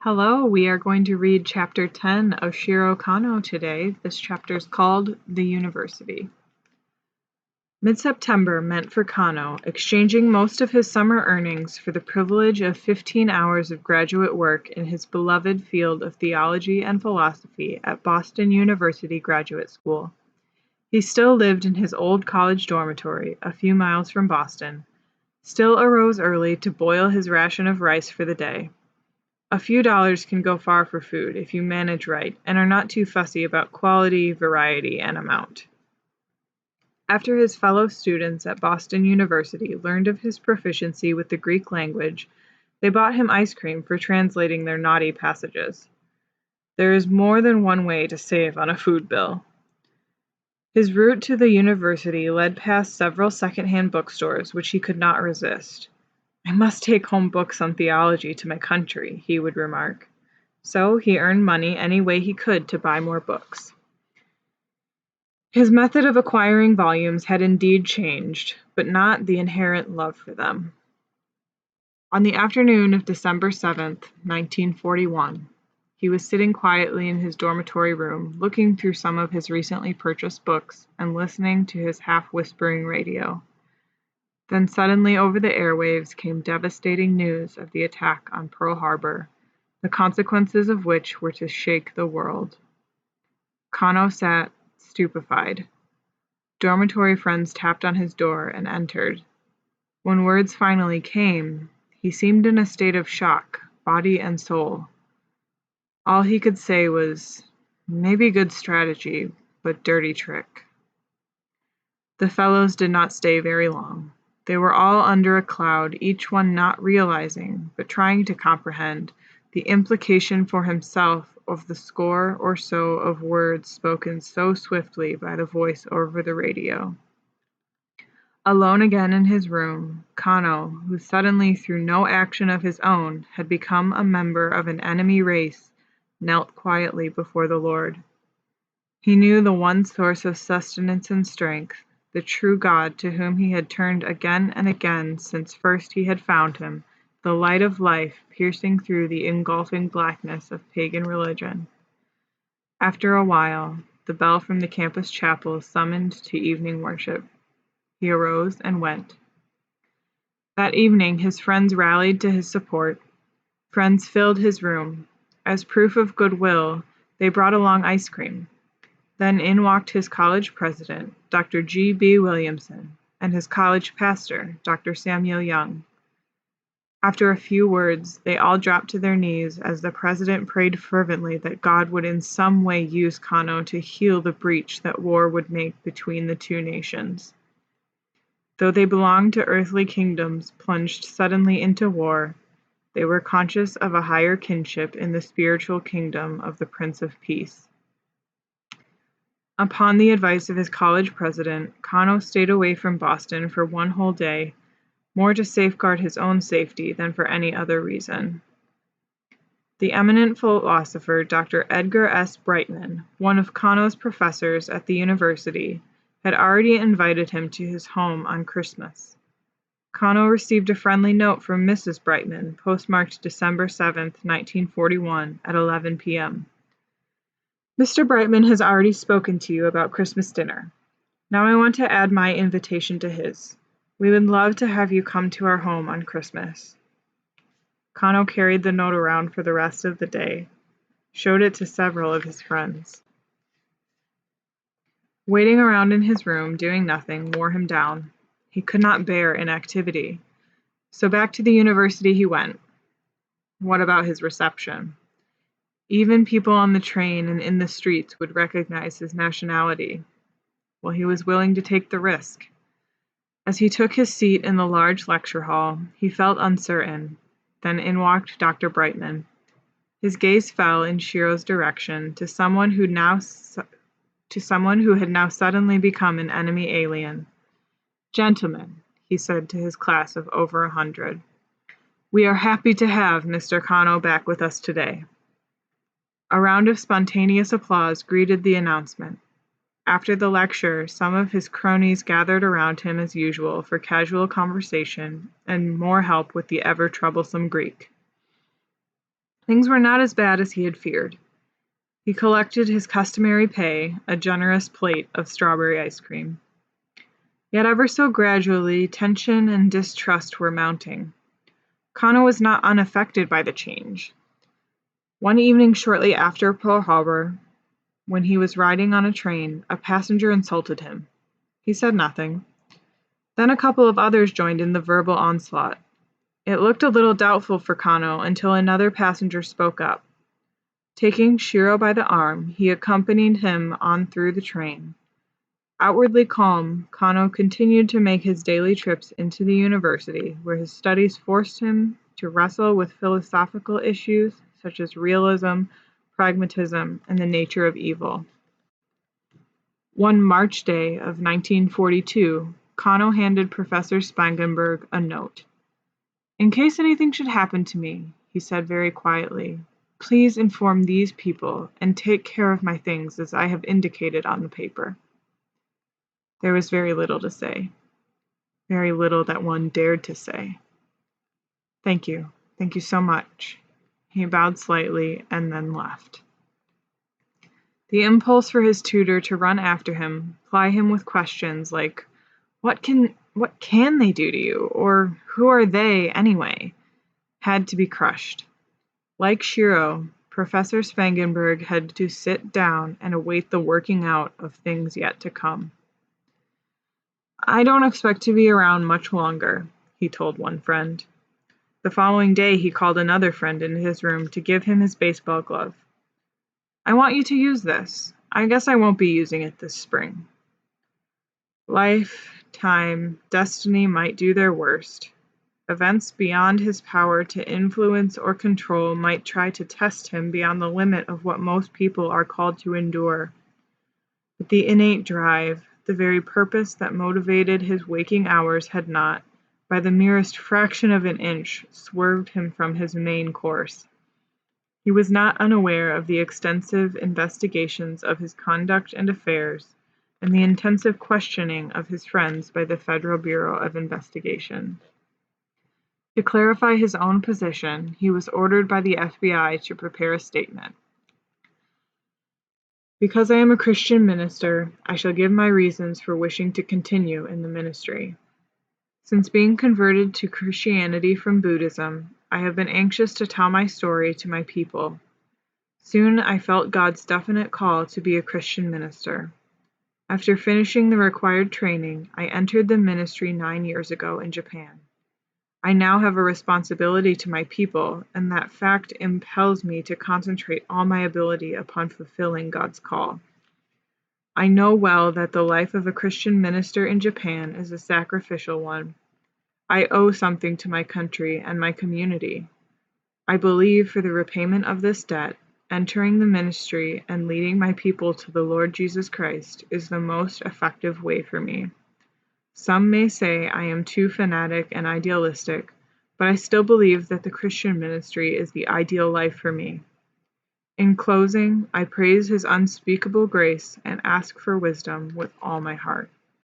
Hello, we are going to read Chapter 10 of Shiro Kano today. This chapter is called The University. Mid-September meant for Kano exchanging most of his summer earnings for the privilege of 15 hours of graduate work in his beloved field of theology and philosophy at Boston University Graduate School. He still lived in his old college dormitory, a few miles from Boston, still arose early to boil his ration of rice for the day. A few dollars can go far for food if you manage right and are not too fussy about quality, variety, and amount. After his fellow students at Boston University learned of his proficiency with the Greek language, they bought him ice cream for translating their naughty passages. There is more than one way to save on a food bill. His route to the university led past several second-hand bookstores which he could not resist. "I must take home books on theology to my country," he would remark. So he earned money any way he could to buy more books. His method of acquiring volumes had indeed changed, but not the inherent love for them. On the afternoon of December 7th, 1941, he was sitting quietly in his dormitory room, looking through some of his recently purchased books and listening to his half-whispering radio. Then suddenly over the airwaves came devastating news of the attack on Pearl Harbor, the consequences of which were to shake the world. Kano sat stupefied. Dormitory friends tapped on his door and entered. When words finally came, he seemed in a state of shock, body and soul. All he could say was, "Maybe good strategy, but dirty trick." The fellows did not stay very long. They were all under a cloud, each one not realizing, but trying to comprehend, the implication for himself of the score or so of words spoken so swiftly by the voice over the radio. Alone again in his room, Kano, who suddenly through no action of his own had become a member of an enemy race, knelt quietly before the Lord. He knew the one source of sustenance and strength, the true God to whom he had turned again and again since first he had found him, the light of life piercing through the engulfing blackness of pagan religion. After a while, the bell from the campus chapel summoned to evening worship. He arose and went. That evening his friends rallied to his support. Friends filled his room. As proof of goodwill, they brought along ice cream. Then in walked his college president, Dr. G. B. Williamson, and his college pastor, Dr. Samuel Young. After a few words, they all dropped to their knees as the president prayed fervently that God would in some way use Kano to heal the breach that war would make between the two nations. Though they belonged to earthly kingdoms plunged suddenly into war, they were conscious of a higher kinship in the spiritual kingdom of the Prince of Peace. Upon the advice of his college president, Kano stayed away from Boston for one whole day, more to safeguard his own safety than for any other reason. The eminent philosopher Dr. Edgar S. Brightman, one of Kano's professors at the university, had already invited him to his home on Christmas. Kano received a friendly note from Mrs. Brightman, postmarked December 7, 1941, at 11 p.m. "Mr. Brightman has already spoken to you about Christmas dinner. Now I want to add my invitation to his. We would love to have you come to our home on Christmas." Kano carried the note around for the rest of the day, showed it to several of his friends. Waiting around in his room, doing nothing, wore him down. He could not bear inactivity. So back to the university he went. What about his reception? Even people on the train and in the streets would recognize his nationality. Well, he was willing to take the risk. As he took his seat in the large lecture hall, he felt uncertain. Then in walked Dr. Brightman. His gaze fell in Shiro's direction to someone who had now suddenly become an enemy alien. "Gentlemen," he said to his class of over 100, "we are happy to have Mr. Kano back with us today." A round of spontaneous applause greeted the announcement. After the lecture, some of his cronies gathered around him as usual for casual conversation and more help with the ever-troublesome Greek. Things were not as bad as he had feared. He collected his customary pay, a generous plate of strawberry ice cream. Yet ever so gradually, tension and distrust were mounting. Kano was not unaffected by the change. One evening shortly after Pearl Harbor, when he was riding on a train, a passenger insulted him. He said nothing. Then a couple of others joined in the verbal onslaught. It looked a little doubtful for Kano until another passenger spoke up. Taking Shiro by the arm, he accompanied him on through the train. Outwardly calm, Kano continued to make his daily trips into the university, where his studies forced him to wrestle with philosophical issues such as realism, pragmatism, and the nature of evil. One March day of 1942, Kano handed Professor Spangenberg a note. "In case anything should happen to me," he said very quietly, "please inform these people and take care of my things as I have indicated on the paper." There was very little to say, very little that one dared to say. Thank you so much." He bowed slightly and then left. The impulse for his tutor to run after him, ply him with questions like, What can they do to you? Or who are they, anyway? Had to be crushed. Like Shiro, Professor Spangenberg had to sit down and await the working out of things yet to come. "I don't expect to be around much longer," he told one friend. The following day he called another friend into his room to give him his baseball glove. "I want you to use this. I guess I won't be using it this spring." Life, time, destiny might do their worst. Events beyond his power to influence or control might try to test him beyond the limit of what most people are called to endure. But the innate drive, the very purpose that motivated his waking hours had not, by the merest fraction of an inch, swerved him from his main course. He was not unaware of the extensive investigations of his conduct and affairs, and the intensive questioning of his friends by the Federal Bureau of Investigation. To clarify his own position, he was ordered by the FBI to prepare a statement. "Because I am a Christian minister, I shall give my reasons for wishing to continue in the ministry. Since being converted to Christianity from Buddhism, I have been anxious to tell my story to my people. Soon I felt God's definite call to be a Christian minister. After finishing the required training, I entered the ministry 9 years ago in Japan. I now have a responsibility to my people, and that fact impels me to concentrate all my ability upon fulfilling God's call. I know well that the life of a Christian minister in Japan is a sacrificial one. I owe something to my country and my community. I believe for the repayment of this debt, entering the ministry and leading my people to the Lord Jesus Christ is the most effective way for me. Some may say I am too fanatic and idealistic, but I still believe that the Christian ministry is the ideal life for me. In closing, I praise His unspeakable grace and ask for wisdom with all my heart."